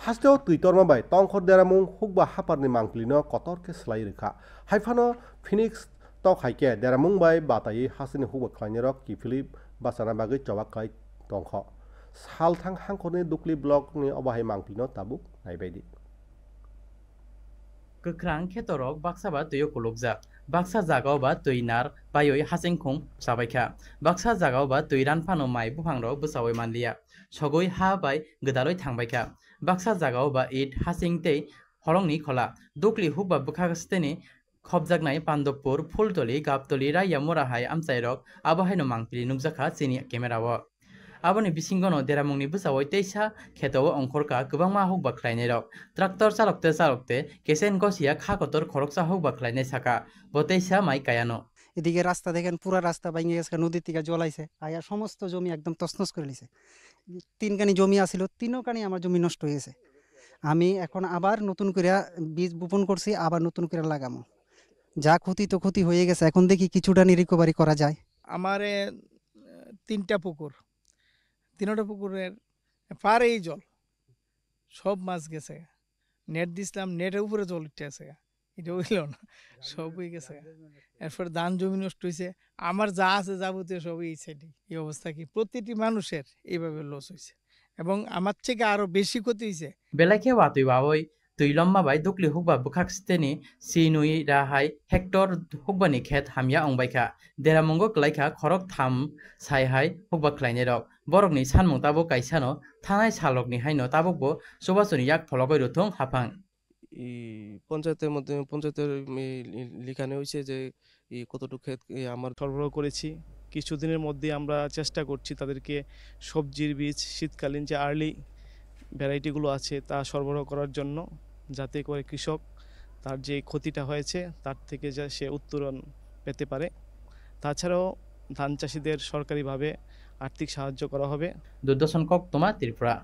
Hasteo Twitter mabai tongkhor deramung hukba haparni mangplino kotorke slai rekha. Haifano Phoenix tok haike deramung bai batai hasini hukba khlainirok ki Philip basana bagi chawak kai tongkho. Sal thang hangkhorni dukli blog ni obahai mangplino tabuk naibaidi. Gokrang Ketorok Baksaba Tuyo Kulubjak Baksa Zagaoba Tuinar Bayoi Hasengkhung Sabaikha Baksa Zagaoba Tuiran Phano Mai Buphangro Busawai Manlia Sogoi Ha Bai Gdaloi Thangbaikha Baksa Zagaoba Id Hasingtei Holongni Khola Dukli Hukba Bukhagsteni Khobjaknai Pandopur Phultoli Gaptoli Raya Morahai Amchairok Abahaino Mangpili Nukjakha Chini Camerawo Aboni bisingono deramungni busawai teisa khetawo ongkhorka kwbangma hukba khlainairok tractor chalokte kesen gosia khakotor khoroksa hukba khlainai saka bo teisa mai kayano এদিকে রাস্তা দেখেন পুরো রাস্তা ভেঙে গেছে নদীর থেকে জল আইছে আয়া সমস্ত জমি একদম তছনছ করে লিছে তিনখানি জমি আছিল তিনখানি আমার জমি নষ্ট হয়ে গেছে আমি এখন আবার নতুন করে বীজ বপন করছি আবার নতুন করে লাগামো যা ক্ষতি তো ক্ষতি হয়ে গেছে এখন দেখি কিছুটা রিকভারি করা যায় আমারে তিনটা পুকুর তিনটা পুকুরের পারেই জল সব মাছ গেছে নেট দিছিলাম নেটের উপরে জল উঠে আছে এটা হইল না সব হয়ে গেছে এরপর ধান জমি নষ্ট হয়েছে আমার যা আছে যাবতীয় সবই এই সাইডে এই অবস্থা কি প্রতিটি মানুষের এইভাবে লস হয়েছে এবং আমার থেকে আরো বেশি ক্ষতি হয়েছে belake watui bawoi tuilomma bai dukli hukba bukhaksteni sinui rahai hector hukbani khet hamya ongbaikha deramungo klaikha khorok tham saihai hukba khlainirok borokni sanmung tabo kaisano thanai salokni haino tabukbo subasuni yak phologoi ruthung haphang পঞ্চায়েতের মধ্যে পঞ্চায়েতের লিখানো হয়েছে যে কতটুকু ক্ষেত আমার সরবরাহ করেছি কিছুদিনের মধ্যে আমরা চেষ্টা করছি তাদেরকে সবজির বীজ শীতকালীন যে আর্লি ভ্যারাইটিগুলো আছে তা সরবরাহ করার জন্য যাতে করে কৃষক তার যে ক্ষতিটা হয়েছে তার থেকে যা সে উত্তরণ পেতে পারে তাছাড়াও ধান চাষিদের সরকারিভাবে আর্থিক সাহায্য করা হবে দুর্দর্শন কক তোমা ত্রিপুরা